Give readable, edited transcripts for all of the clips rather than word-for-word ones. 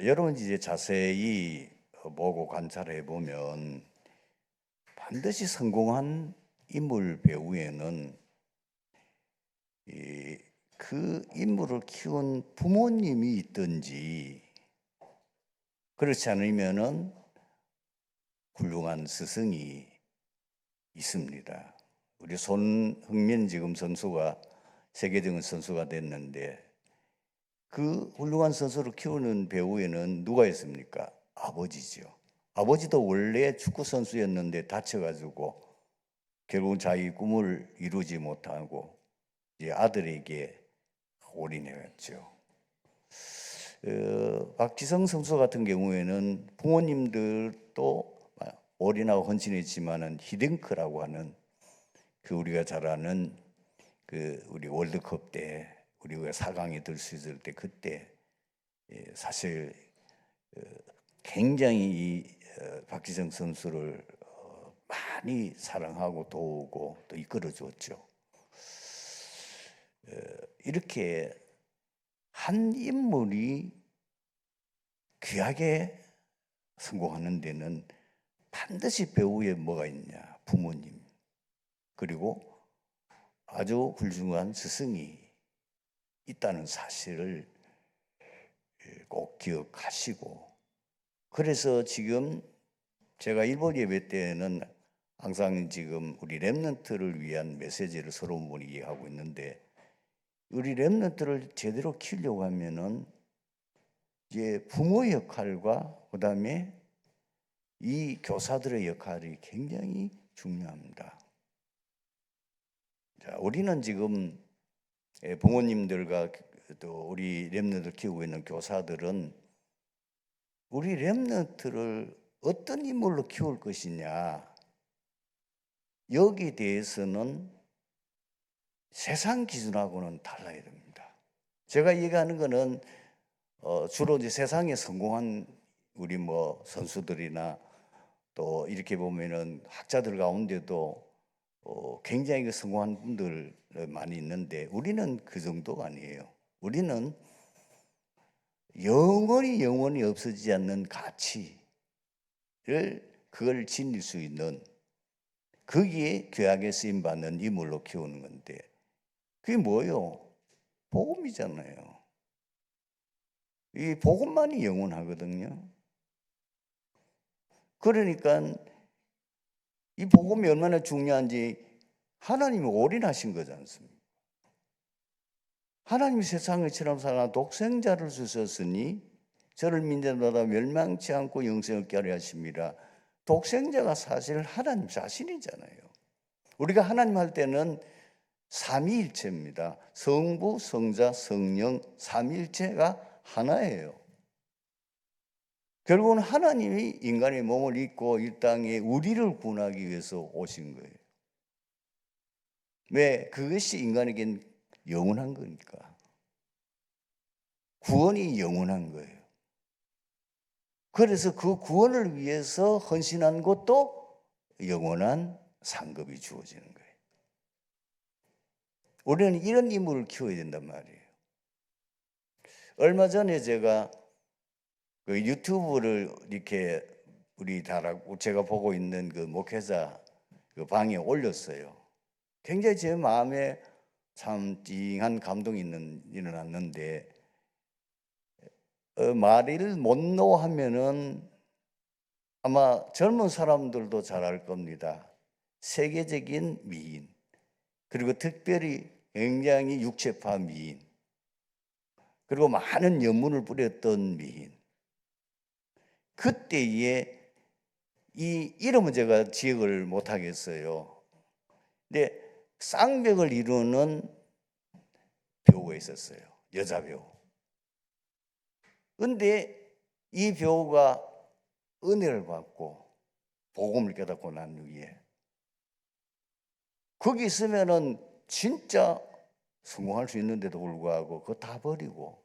여러분 이제 자세히 보고 관찰해 보면 반드시 성공한 인물 배우에는 그 인물을 키운 부모님이 있든지 그렇지 않으면은 훌륭한 스승이 있습니다. 우리 손흥민 지금 선수가 세계적인 선수가 됐는데 그 훌륭한 선수를 키우는 배우에는 누가 있습니까? 아버지죠. 아버지도 원래 축구 선수였는데 다쳐가지고 결국 자기 꿈을 이루지 못하고 이제 아들에게 올인해갔죠. 박지성 선수 같은 경우에는 부모님들도 올인하고 헌신했지만은 히딩크라고 하는 그 우리가 잘 아는 그 우리 월드컵 때 우리가 4강에 들 수 있을 때 그때 사실 굉장히 박지성 선수를 많이 사랑하고 도우고 또 이끌어 주었죠. 이렇게 한 인물이 귀하게 성공하는 데는 반드시 배우에 뭐가 있냐? 부모님 그리고 아주 훌륭한 스승이 있다는 사실을 꼭 기억하시고, 그래서 지금 제가 일본 예배 때는 항상 지금 우리 렘넌트를 위한 메시지를 서로 얘기하고 있는데, 우리 렘넌트를 제대로 키우려고 하면은 이제 부모 역할과 그다음에 이 교사들의 역할이 굉장히 중요합니다. 자, 우리는 지금 부모님들과 또 우리 렘넌트를 키우고 있는 교사들은 우리 렘넌트를 어떤 인물로 키울 것이냐, 여기에 대해서는 세상 기준하고는 달라야 됩니다. 제가 얘기하는 거는 주로 이제 세상에 성공한 우리 선수들이나 또 이렇게 보면은 학자들 가운데도 굉장히 성공한 분들 많이 있는데 우리는 그 정도가 아니에요. 우리는 영원히 없어지지 않는 가치를 그걸 지닐 수 있는 거기에 귀하게 쓰임 받는 인물로 키우는 건데 그게 뭐예요? 복음이잖아요. 이 복음만이 영원하거든요. 그러니까 이 복음이 얼마나 중요한지 하나님이 올인하신 거지 않습니까? 하나님이 세상을 처럼 사랑 독생자를 주셨으니 저를 믿는 자마다 멸망치 않고 영생을 얻게 하려 하심이라. 독생자가 사실 하나님 자신이잖아요. 우리가 하나님 할 때는 삼위일체입니다. 성부, 성자, 성령 삼위일체가 하나예요. 결국은 하나님이 인간의 몸을 입고 이 땅에 우리를 구원하기 위해서 오신 거예요. 왜? 그것이 인간에겐 영원한 거니까. 구원이 영원한 거예요. 그래서 그 구원을 위해서 헌신한 것도 영원한 상급이 주어지는 거예요. 우리는 이런 인물을 키워야 된단 말이에요. 얼마 전에 제가 그 유튜브를 이렇게 제가 보고 있는 그 목회자 그 방에 올렸어요. 굉장히 제 마음에 참 찡한 감동이 일어났는데, 말을 못 놓으면은 아마 젊은 사람들도 잘 알 겁니다. 세계적인 미인, 그리고 특별히 굉장히 육체파 미인, 그리고 많은 연문을 뿌렸던 미인. 그때에 이 이름은 제가 기억을 못 하겠어요. 근데 쌍벽을 이루는 배우가 있었어요. 여자 배우. 근데 이 배우가 은혜를 받고 복음을 깨닫고 난 후에 거기 있으면은 진짜 성공할 수 있는데도 불구하고 그거 다 버리고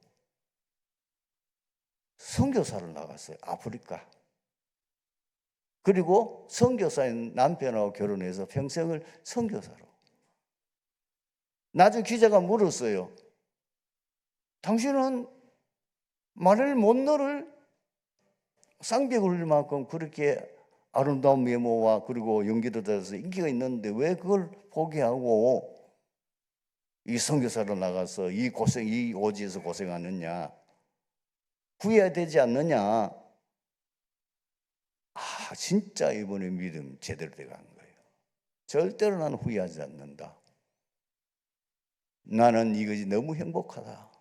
선교사를 나갔어요. 아프리카. 그리고 선교사인 남편하고 결혼해서 평생을 선교사로. 나중에 기자가 물었어요. 당신은 말을 못 놓을 쌍벽을 흘릴 만큼 그렇게 아름다운 외모와 그리고 연기도 돼서 인기가 있는데 왜 그걸 포기하고 이 선교사로 나가서 이 오지에서 고생하느냐? 후회해야 되지 않느냐? 진짜 이번에 믿음 제대로 돼간 거예요. 절대로 나는 후회하지 않는다. 나는 이것이 너무 행복하다.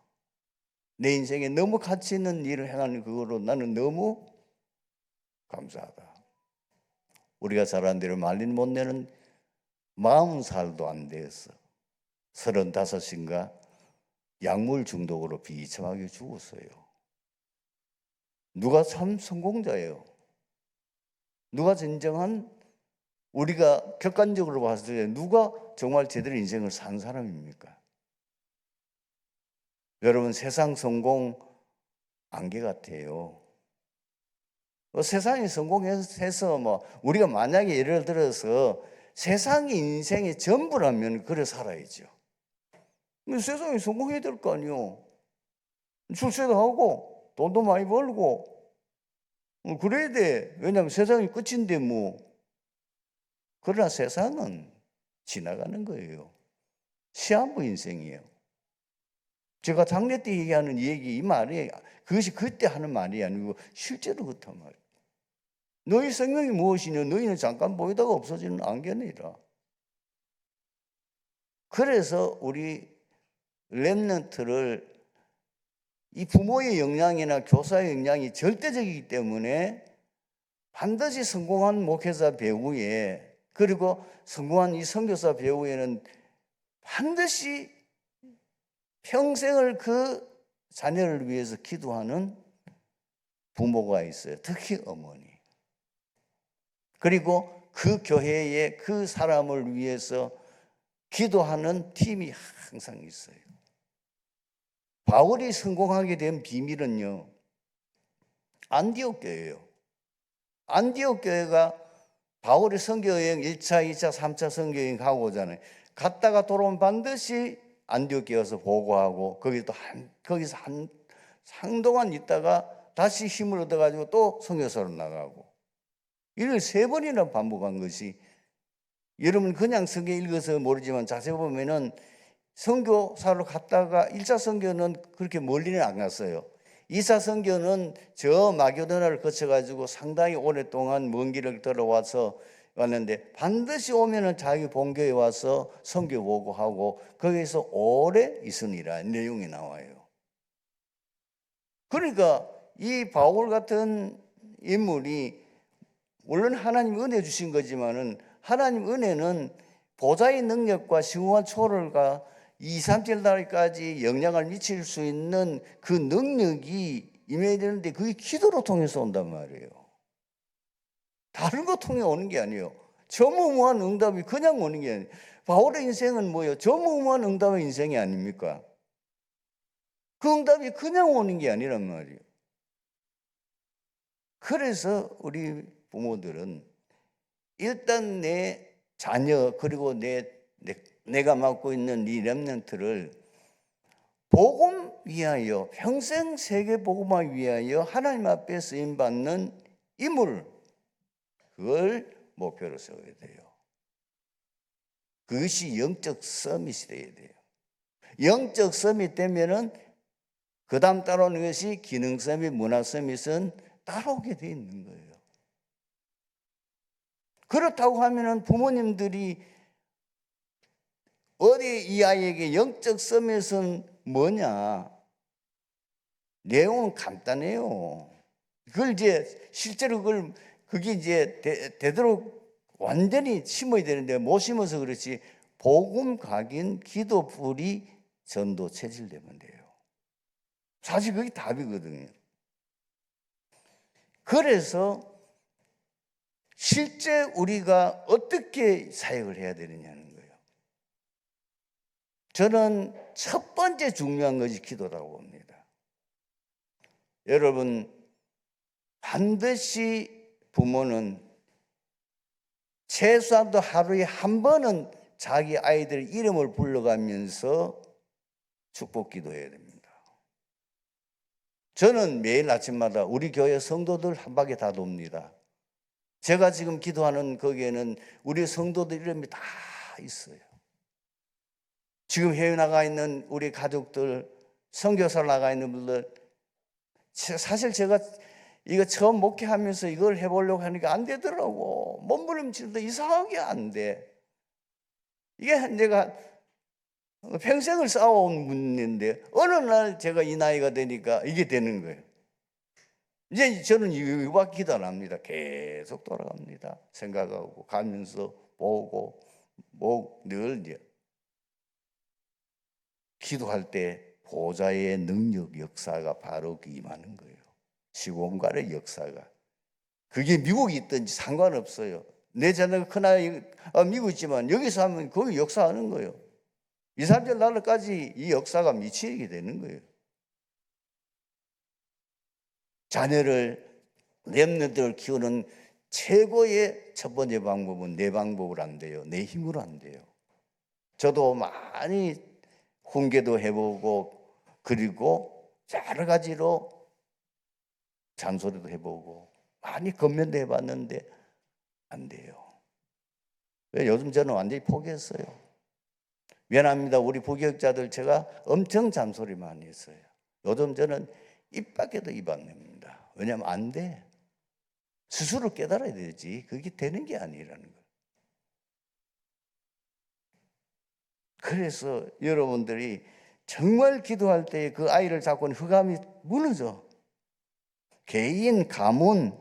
내 인생에 너무 가치 있는 일을 행하는 그거로 나는 너무 감사하다. 우리가 잘한 대로 말린 못 내는 40살도 안 되었어. 35인가 약물 중독으로 비참하게 죽었어요. 누가 참 성공자예요? 누가 진정한 우리가 객관적으로 봤을 때 누가 정말 제대로 인생을 산 사람입니까? 여러분, 세상 성공 안개 같아요. 세상이 성공해서 우리가 만약에 예를 들어서 세상이 인생의 전부라면 그래 살아야죠. 세상이 성공해야 될 거 아니요. 출세도 하고 돈도 많이 벌고 그래야 돼. 왜냐하면 세상이 끝인데 뭐. 그러나 세상은 지나가는 거예요. 시한부 인생이에요. 제가 장례 때 얘기하는 이 말이 그것이 그때 하는 말이 아니고 실제로 그렇단 말이에요. 너희 생명이 무엇이냐? 너희는 잠깐 보이다가 없어지는 안개니라. 그래서 우리 렘넌트를 이 부모의 영향이나 교사의 영향이 절대적이기 때문에 반드시 성공한 목회자 배후에 그리고 성공한 이 선교사 배후에는 반드시 평생을 그 자녀를 위해서 기도하는 부모가 있어요. 특히 어머니. 그리고 그 교회에 그 사람을 위해서 기도하는 팀이 항상 있어요. 바울이 성공하게 된 비밀은요, 안디옥 교회예요. 안디옥 교회가 바울이 선교여행 1차, 2차, 3차 선교여행 가고 오잖아요. 갔다가 돌아오면 반드시 안디옥 교회 와서 보고하고 거기서 한동안 있다가 다시 힘을 얻어가지고 또 선교사로 나가고 이를 3번이나 반복한 것이 여러분 그냥 성경 읽어서 모르지만 자세히 보면은 선교사로 갔다가 1차 선교는 그렇게 멀리는 안 갔어요. 2차 선교는 저 마게도나를 거쳐가지고 상당히 오랫동안 먼 길을 들어와서 왔는데 반드시 오면은 자기 본교에 와서 선교 보고하고 거기서 오래 있으니라 내용이 나와요. 그러니까 이 바울 같은 인물이 물론 하나님 은혜 주신 거지만은 하나님 은혜는 보좌의 능력과 신후한 초월과 2, 3절까지 영향을 미칠 수 있는 그 능력이 임해야 되는데 그게 기도로 통해서 온단 말이에요. 다른 거 통해 오는 게 아니에요. 전무후무한 응답이 그냥 오는 게 아니에요. 바울의 인생은 뭐예요? 전무후무한 응답의 인생이 아닙니까? 그 응답이 그냥 오는 게 아니란 말이에요. 그래서 우리 부모들은 일단 내 자녀 그리고 내가 맡고 있는 이 렘넌트를 복음 위하여 평생 세계 복음화 위하여 하나님 앞에 쓰임받는 인물 그걸 목표로 세워야 돼요. 그것이 영적 서밋이 돼야 돼요. 영적 서밋 되면은 그 다음 따라오는 것이 기능 서밋, 문화 서밋은 따라오게 돼 있는 거예요. 그렇다고 하면은 부모님들이 어디 이 아이에게 영적 서밋은 뭐냐? 내용은 간단해요. 그걸 이제 실제로 그게 이제 되도록 완전히 심어야 되는데 못 심어서 그렇지 복음 각인 기도 불이 전도 체질되면 돼요. 사실 그게 답이거든요. 그래서 실제 우리가 어떻게 사역을 해야 되느냐는 거예요. 저는 첫 번째 중요한 것이 기도라고 봅니다. 여러분 반드시 부모는 최소한도 하루에 한 번은 자기 아이들 이름을 불러가면서 축복 기도해야 됩니다. 저는 매일 아침마다 우리 교회 성도들 한 바퀴 다 돕니다. 제가 지금 기도하는 거기에는 우리 성도들 이름이 다 있어요. 지금 해외 나가 있는 우리 가족들, 선교사로 나가 있는 분들, 사실 제가 이거 처음 목회하면서 이걸 해보려고 하니까 안 되더라고. 몸부림치도 이상하게 안 돼. 이게 내가 평생을 쌓아온 문제인데 어느 날 제가 이 나이가 되니까 이게 되는 거예요. 이제 저는 이거밖에 기도 안 합니다. 계속 돌아갑니다. 생각하고 가면서 보고 늘 이제 기도할 때 보좌의 능력 역사가 바로 임하는 거예요. 시공간의 역사가. 그게 미국이 있든지 상관없어요. 내 자녀가 큰아이 미국 있지만 여기서 하면 거기 역사하는 거예요. 2, 3절 날까지 이 역사가 미치게 되는 거예요. 자녀를 렘넌트를 키우는 최고의 첫 번째 방법은 내 방법으로 안 돼요. 내 힘으로 안 돼요. 저도 많이 훈계도 해보고 그리고 여러 가지로 잔소리도 해보고 많이 건면도 해봤는데 안 돼요. 요즘 저는 완전히 포기했어요. 미안합니다. 우리 부교육자들 제가 엄청 잔소리 많이 했어요. 요즘 저는 입 밖에도 입 안 냅니다. 왜냐하면 안 돼. 스스로 깨달아야 되지. 그게 되는 게 아니라는 거예요. 그래서 여러분들이 정말 기도할 때 그 아이를 잡고는 흑암이 무너져. 개인, 가문,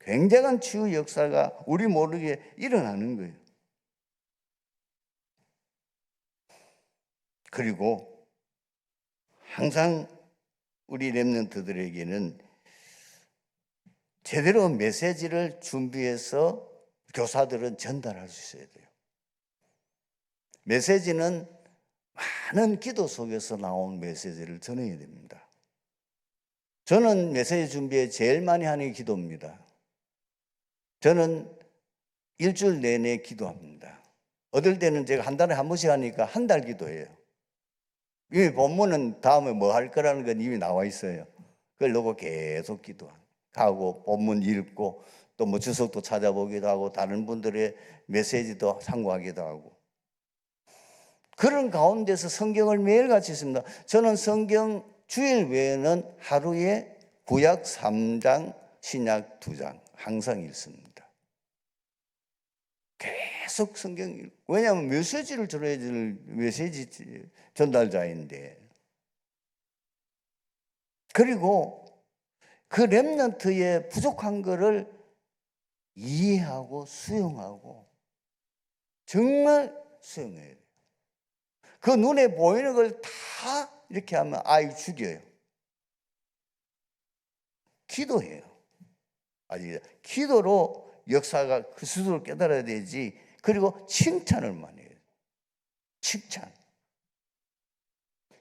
굉장한 치유 역사가 우리 모르게 일어나는 거예요. 그리고 항상 우리 렘넌트들에게는 제대로 메시지를 준비해서 교사들은 전달할 수 있어야 돼요. 메시지는 많은 기도 속에서 나온 메시지를 전해야 됩니다. 저는 메시지 준비에 제일 많이 하는 게 기도입니다. 저는 일주일 내내 기도합니다. 어떨 때는 제가 한 달에 한 번씩 하니까 한 달 기도해요. 이 본문은 다음에 뭐 할 거라는 건 이미 나와 있어요. 그걸 놓고 계속 기도하고 본문 읽고 또 뭐 주석도 찾아보기도 하고 다른 분들의 메시지도 참고하기도 하고 그런 가운데서 성경을 매일같이 읽습니다. 저는 성경 주일 외에는 하루에 구약 3장, 신약 2장 항상 읽습니다. 계속 성경 읽고 왜냐하면 메시지를 들어야 될 메시지 전달자인데 그리고 그 렘넌트의 부족한 것을 이해하고 수용하고 정말 수용해야 돼요. 그 눈에 보이는 걸 다 이렇게 하면 아이 죽여요. 기도해요. 아니 기도로 역사가 그 스스로 깨달아야 되지. 그리고 칭찬을 많이 해요. 칭찬.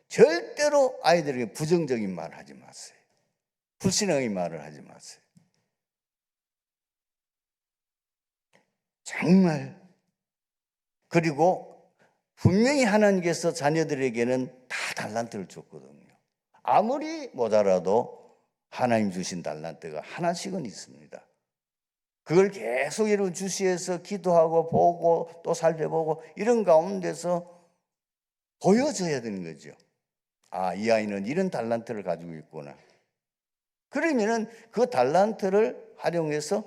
절대로 아이들에게 부정적인 말을 하지 마세요. 불신앙의 말을 하지 마세요. 정말. 그리고 분명히 하나님께서 자녀들에게는 다 달란트를 줬거든요. 아무리 모자라도 하나님 주신 달란트가 하나씩은 있습니다. 그걸 계속 여러분 주시해서 기도하고 보고 또 살펴보고 이런 가운데서 보여줘야 되는 거죠. 아, 이 아이는 이런 달란트를 가지고 있구나. 그러면은 그 달란트를 활용해서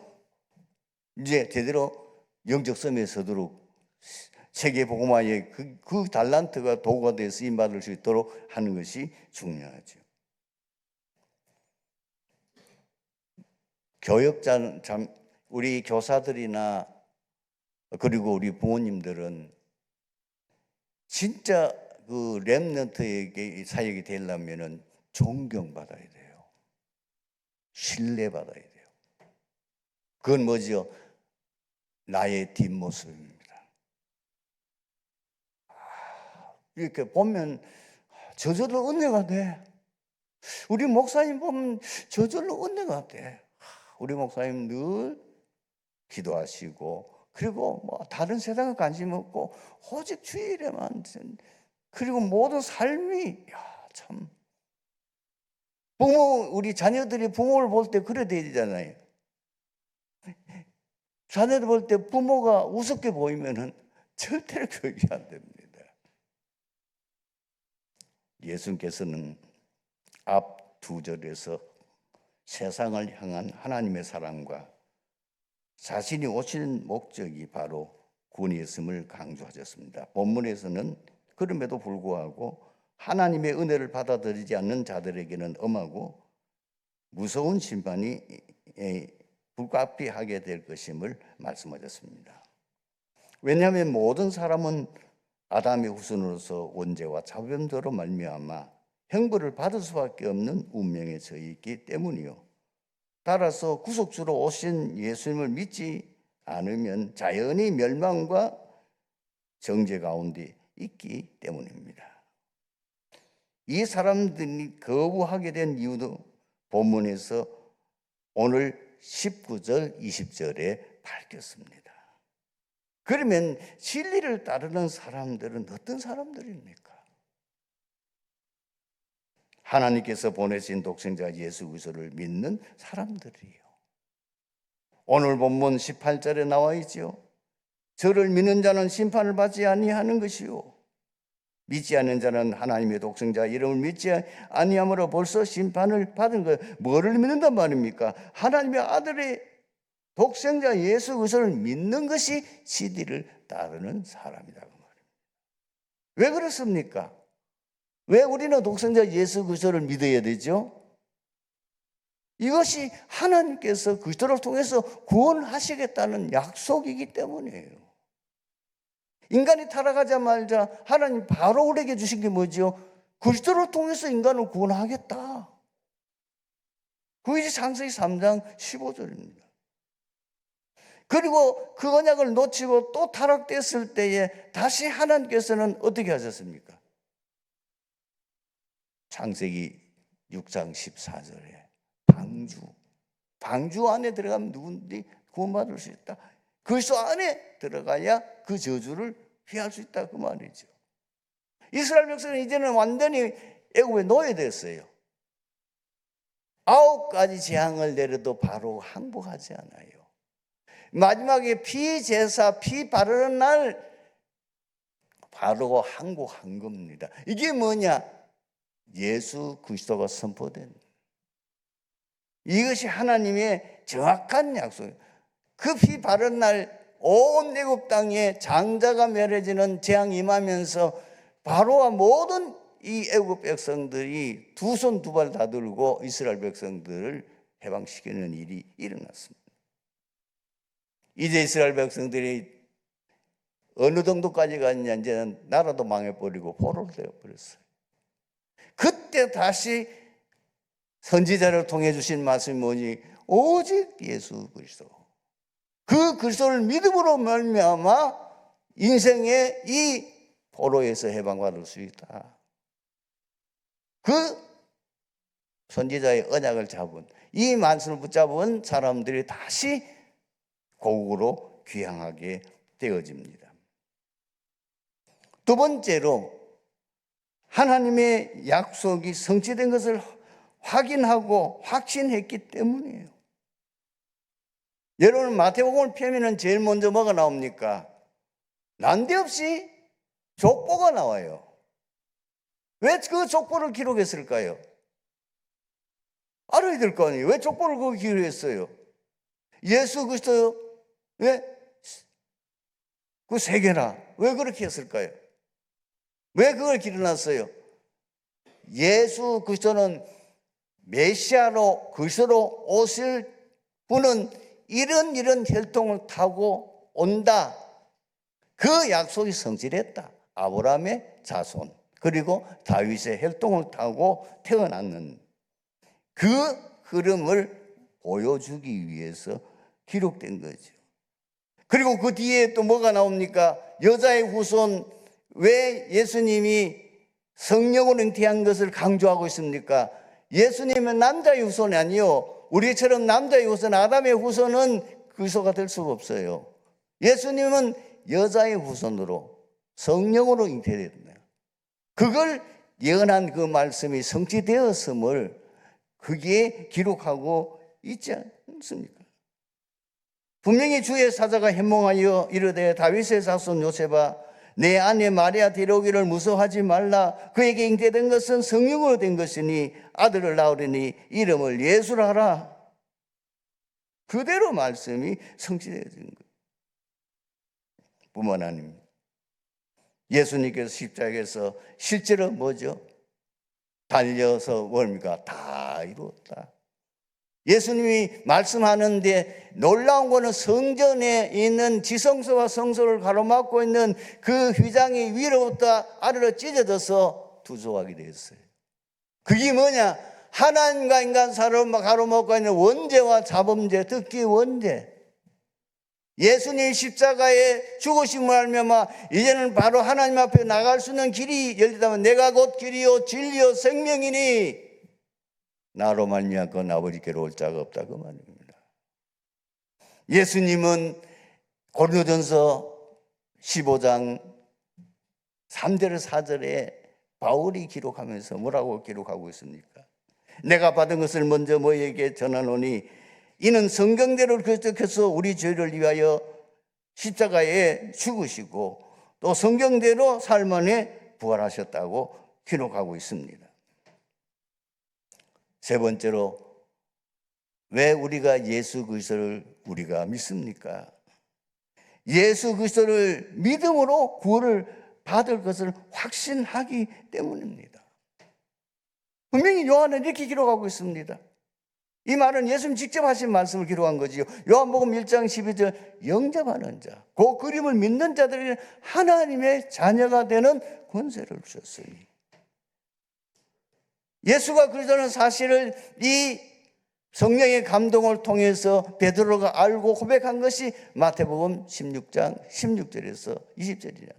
이제 제대로 영적 섬에 서도록 세계 복음화에 그 달란트가 도구가 되어 쓰임 받을 수 있도록 하는 것이 중요하죠. 교역자 참 우리 교사들이나 그리고 우리 부모님들은 진짜 그 렘넌트에게 사역이 되려면은 존경받아야 돼요. 신뢰받아야 돼요. 그건 뭐죠? 나의 뒷모습입니다. 이렇게 보면 저절로 은혜가 돼. 우리 목사님 보면 저절로 은혜가 돼. 우리 목사님 늘 기도하시고 그리고 뭐 다른 세상에 관심 없고 오직 주일에만 그리고 모든 삶이 참 우리 자녀들이 부모를 볼 때 그래 돼야 되잖아요. 자녀들 볼 때 부모가 우습게 보이면은 절대로 교육이 안 됩니다. 예수님께서는 앞 두 절에서 세상을 향한 하나님의 사랑과 자신이 오신 목적이 바로 구원이었음을 강조하셨습니다. 본문에서는 그럼에도 불구하고 하나님의 은혜를 받아들이지 않는 자들에게는 엄하고 무서운 심판이 불가피하게 될 것임을 말씀하셨습니다. 왜냐하면 모든 사람은 아담의 후손으로서 원죄와 자범죄로 말미암아 형벌을 받을 수밖에 없는 운명에 처해 있기 때문이요. 따라서 구속주로 오신 예수님을 믿지 않으면 자연히 멸망과 정죄 가운데 있기 때문입니다. 이 사람들이 거부하게 된 이유도 본문에서 오늘 19절, 20절에 밝혔습니다. 그러면 진리를 따르는 사람들은 어떤 사람들입니까? 하나님께서 보내신 독생자 예수 그리스도를 믿는 사람들이에요. 오늘 본문 18절에 나와 있죠. 저를 믿는 자는 심판을 받지 아니하는 것이요, 믿지 않는 자는 하나님의 독생자 이름을 믿지 아니함으로 벌써 심판을 받은 것. 뭐를 믿는단 말입니까? 하나님의 아들의 독생자 예수 그리스도를 믿는 것이 진리를 따르는 사람이라고 말입니다. 왜 그렇습니까? 왜 우리는 독생자 예수 그리스도를 믿어야 되죠? 이것이 하나님께서 그리스도를 통해서 구원하시겠다는 약속이기 때문이에요. 인간이 타락하자마자 하나님 바로 우리에게 주신 게 뭐죠? 그리스도를 통해서 인간을 구원하겠다. 그것이 창세기 3장 15절입니다. 그리고 그 언약을 놓치고 또 타락됐을 때에 다시 하나님께서는 어떻게 하셨습니까? 창세기 6장 14절에 방주 안에 들어가면 누구든지 구원받을 수 있다. 그리스도 안에 들어가야 그 저주를 피할 수 있다, 그 말이죠. 이스라엘 백성은 이제는 완전히 애굽에 노예됐어요. 9가지 재앙을 내려도 바로 항복하지 않아요. 마지막에 피제사, 피 바르는 날 바로 항복한 겁니다. 이게 뭐냐? 예수 그리스도가 선포된, 이것이 하나님의 정확한 약속이에요. 그 피 바른 날 온 애굽 땅에 장자가 멸해지는 재앙이 임하면서 바로와 모든 이 애굽 백성들이 두 손 두 발 다 들고 이스라엘 백성들을 해방시키는 일이 일어났습니다. 이제 이스라엘 백성들이 어느 정도까지 갔냐, 이제는 나라도 망해버리고 포로로 되어버렸어요. 그때 다시 선지자를 통해 주신 말씀이 뭐니? 오직 예수 그리스도. 그 그리스도를 믿음으로 말미암아 인생의 이 포로에서 해방받을 수 있다. 그 선지자의 언약을 잡은, 이 말씀을 붙잡은 사람들이 다시 고국으로 귀향하게 되어집니다. 두 번째로 하나님의 약속이 성취된 것을 확인하고 확신했기 때문이에요. 여러분, 마태복음을 펴면 제일 먼저 뭐가 나옵니까? 난데없이 족보가 나와요. 왜 그 족보를 기록했을까요? 알아야 될 거 아니에요. 왜 족보를 거기 기록했어요? 예수 그리스도 왜? 그 세계나 왜 그렇게 했을까요? 왜 그걸 기록놨어요? 예수 그리스도는 메시아로 그리스도로 오실 분은 이런 혈통을 타고 온다. 그 약속이 성취됐다. 아브라함의 자손, 그리고 다윗의 혈통을 타고 태어났는 그 흐름을 보여주기 위해서 기록된 거죠. 그리고 그 뒤에 또 뭐가 나옵니까? 여자의 후손. 왜 예수님이 성령으로 잉태한 것을 강조하고 있습니까? 예수님은 남자의 후손이 아니요, 우리처럼 남자의 후손, 아담의 후손은 그리스도가 될 수가 없어요. 예수님은 여자의 후손으로 성령으로 잉태됐네요. 그걸 예언한 그 말씀이 성취되었음을 거기에 기록하고 있지 않습니까? 분명히 주의 사자가 해몽하여 이르되 다윗의 자손 요셉아 내 아내 마리아 데려오기를 무서워하지 말라. 그에게 잉태된 것은 성령으로 된 것이니 아들을 낳으리니 이름을 예수라 하라. 그대로 말씀이 성취되어진 거예요. 뿐만 아닙니다. 예수님께서 십자가에서 실제로 뭐죠? 달려서 뭡니까? 다 이루었다. 예수님이 말씀하는데 놀라운 거는 성전에 있는 지성소와 성소를 가로막고 있는 그 휘장이 위로부터 아래로 찢어져서 두조하게 되었어요. 그게 뭐냐? 하나님과 인간 사이를 가로막고 있는 원죄와 자범죄, 특히 원죄. 예수님 십자가에 죽으심을 알면 이제는 바로 하나님 앞에 나갈 수 있는 길이 열리다면 내가 곧 길이요 진리요 생명이니 나로 말미암고 아버지께로 올 자가 없다 그 말입니다. 예수님은 고린도전서 15장 3절 4절에 바울이 기록하면서 뭐라고 기록하고 있습니까? 내가 받은 것을 먼저 너희에게 전하노니 이는 성경대로 그리스도께서 우리 죄를 위하여 십자가에 죽으시고 또 성경대로 삶 안에 부활하셨다고 기록하고 있습니다. 세 번째로 왜 우리가 예수 그리스도를 우리가 믿습니까? 예수 그리스도를 믿음으로 구원을 받을 것을 확신하기 때문입니다. 분명히 요한은 이렇게 기록하고 있습니다. 이 말은 예수님 직접 하신 말씀을 기록한 거지요. 요한복음 1장 12절 영접하는 자, 그 그림을 믿는 자들에게 하나님의 자녀가 되는 권세를 주셨으니 예수가 그리스도는 사실을 이 성령의 감동을 통해서 베드로가 알고 고백한 것이 마태복음 16장 16절에서 20절이라.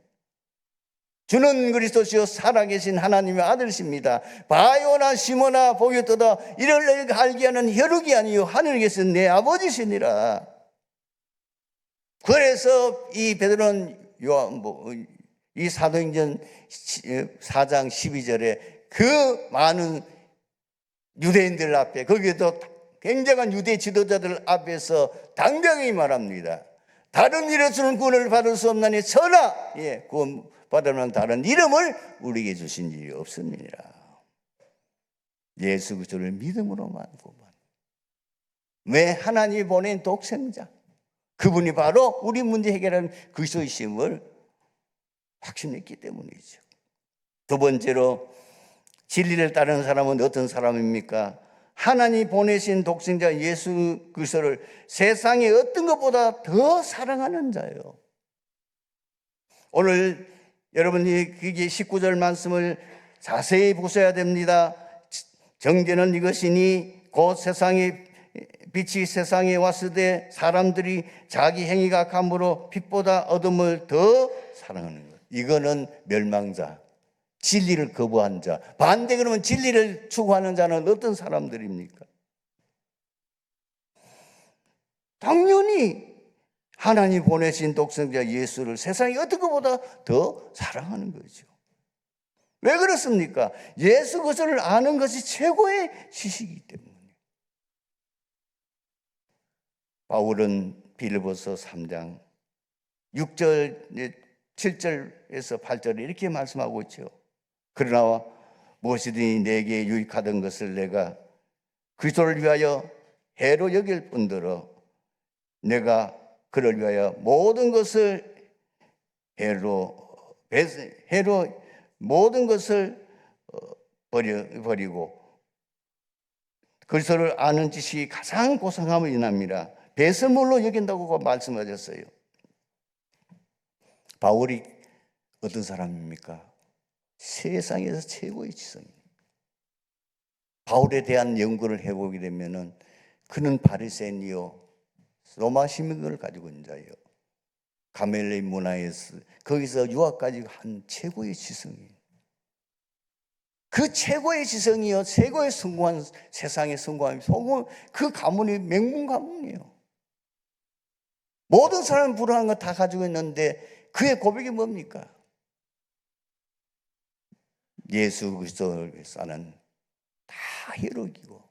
주는 그리스도시요 살아계신 하나님의 아들이십니다. 바요나 시모나 복이 떠다 이를 너희가 알게 하는 혈육이 아니요 하늘에 계신 내 아버지시니라. 그래서 이 베드로는 이 사도행전 4장 12절에 그 많은 유대인들 앞에 거기에도 굉장한 유대 지도자들 앞에서 당당히 말합니다. 다른 이로서는 구원을 받을 수 없나니 천하 구원 받으면 다른 이름을 우리에게 주신 일이 없습니다. 예수 그리스도를 믿음으로만 구원. 왜 하나님이 보낸 독생자 그분이 바로 우리 문제 해결하는 그리스도이심을 확신했기 때문이죠. 두 번째로 진리를 따르는 사람은 어떤 사람입니까? 하나님이 보내신 독생자 예수 그리스도를 세상의 어떤 것보다 더 사랑하는 자예요. 오늘 여러분이 그게 19절 말씀을 자세히 보셔야 됩니다. 정죄는 이것이니 곧 세상의 빛이 세상에 왔을 때 사람들이 자기 행위가 악함으로 빛보다 어둠을 더 사랑하는 것. 이거는 멸망자, 진리를 거부한 자. 반대 그러면 진리를 추구하는 자는 어떤 사람들입니까? 당연히 하나님 보내신 독생자 예수를 세상이 어떤 것보다 더 사랑하는 거죠. 왜 그렇습니까? 예수 그리스도를 아는 것이 최고의 지식이기 때문에. 바울은 빌립보서 3장 6절 7절에서 8절에 이렇게 말씀하고 있죠. 그러나 무엇이든지 내게 유익하던 것을 내가 그리스도를 위하여 해로 여길 뿐더러 내가 그를 위하여 모든 것을 모든 것을 버리고 그리스도를 아는 지식이 가장 고상함을 인합니다. 배설물로 여긴다고 말씀하셨어요. 바울이 어떤 사람입니까? 세상에서 최고의 지성입니다. 바울에 대한 연구를 해보게 되면은 그는 바리새인이요 로마 시민권을 가지고 있는 자예요. 가멜레 문화에서 거기서 유학까지 한 최고의 지성이에요. 그 최고의 지성이요 최고의 성공한 세상의 성공함이 그 가문이 맹문 가문이에요. 모든 사람은 불안한 거 다 가지고 있는데 그의 고백이 뭡니까? 예수 그리스도를 위해서는 다 혈육이고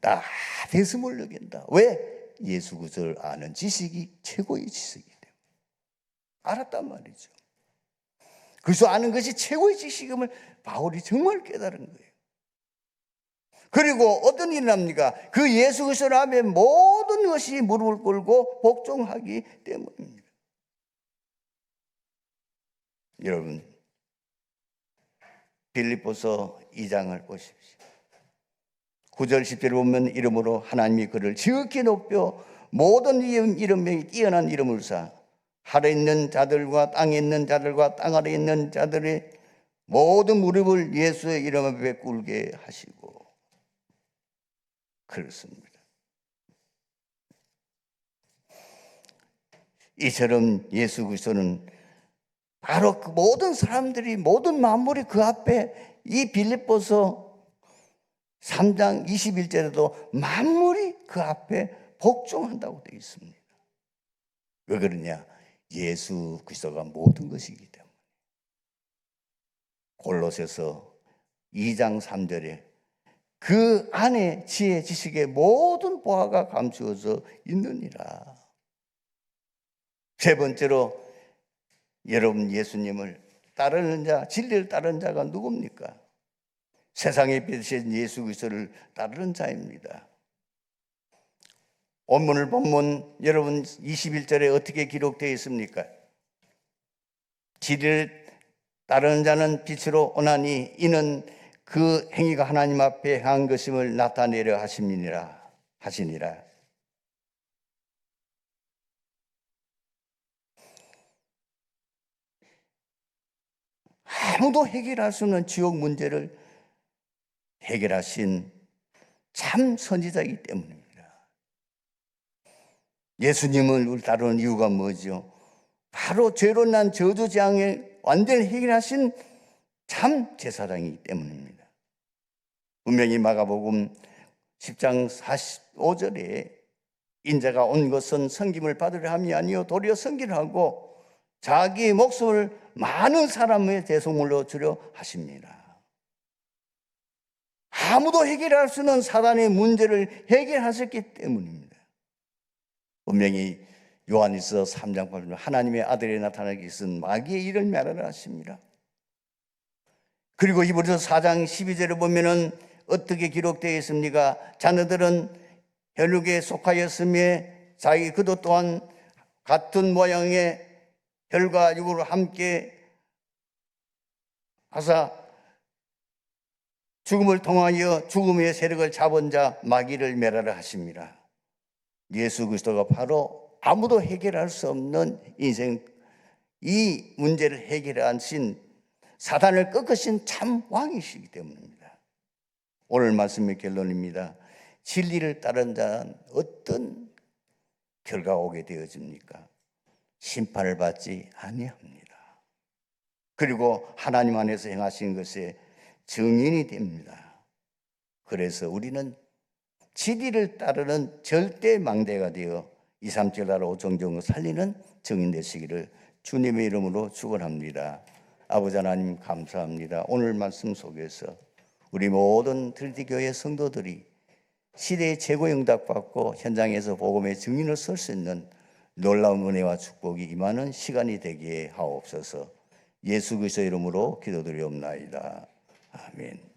다 대수물 여긴다. 왜? 예수 그리스도를 아는 지식이 최고의 지식이기 때문에 알았단 말이죠. 그리스도 아는 것이 최고의 지식임을 바울이 정말 깨달은 거예요. 그리고 어떤 일이 납니까? 그 예수 그리스도 앞에 모든 것이 무릎을 꿇고 복종하기 때문입니다. 여러분, 빌립보서 2장을 보십시오. 9절 10절을 보면 이름으로 하나님이 그를 지극히 높여 모든 이름에 뛰어난 이름을 사 하늘에 있는 자들과 땅에 있는 자들과 땅 아래에 있는 자들의 모든 무릎을 예수의 이름 앞에 꿇게 하시고 그렇습니다. 이처럼 예수 그리스도는 바로 그 모든 사람들이 모든 만물이 그 앞에 이 빌립보서 3장 21절에도 만물이 그 앞에 복종한다고 되어 있습니다. 왜 그러냐? 예수 그리스도가 모든 것이기 때문에. 골로새서 2장 3절에 그 안에 지혜 지식의 모든 보화가 감추어져 있느니라. 세 번째로 여러분 예수님을 따르는 자, 진리를 따르는 자가 누굽니까? 세상에 빛이신 예수 그리스도를 따르는 자입니다. 오늘 본문 여러분 21절에 어떻게 기록되어 있습니까? 진리를 따르는 자는 빛으로 오나니 이는 그 행위가 하나님 앞에 한 것임을 나타내려 하시니라. 아무도 해결할 수 없는 지옥 문제를 해결하신 참 선지자이기 때문입니다. 예수님을 따르는 이유가 뭐죠? 바로 죄로 난 저주재앙을 완전히 해결하신 참 제사장이기 때문입니다. 분명히 마가복음 10장 45절에 인자가 온 것은 섬김을 받으려 함이 아니요 도리어 섬기려 하고 자기의 목숨을 많은 사람의 대속물로 주려 하십니다. 아무도 해결할 수 없는 사단의 문제를 해결하셨기 때문입니다. 분명히 요한일서 3장 8절 하나님의 아들이 나타나기 위해서는 마귀의 일을 멸하라 하십니다. 그리고 이브리서 4장 12절에 보면은 어떻게 기록되어 있습니까? 자녀들은 혈육에 속하였으며 자기 그도 또한 같은 모양의 혈과 육으로 함께 하사 죽음을 통하여 죽음의 세력을 잡은 자 마귀를 멸하라 하십니다. 예수 그리스도가 바로 아무도 해결할 수 없는 인생 이 문제를 해결하신 사단을 꺾으신 참 왕이시기 때문입니다. 오늘 말씀의 결론입니다. 진리를 따른 자는 어떤 결과가 오게 되어집니까? 심판을 받지 아니합니다. 그리고 하나님 안에서 행하신 것에 증인이 됩니다. 그래서 우리는 진리를 따르는 절대 망대가 되어 2, 3절 나라 오정정을 살리는 증인 되시기를 주님의 이름으로 축원합니다. 아버지 하나님 감사합니다. 오늘 말씀 속에서 우리 모든 트리티교회 성도들이 시대의 최고 응답받고 현장에서 복음의 증인을 설 수 있는 놀라운 은혜와 축복이 임하는 시간이 되기에 하옵소서. 예수 그리스도 이름으로 기도드리옵나이다. 아멘.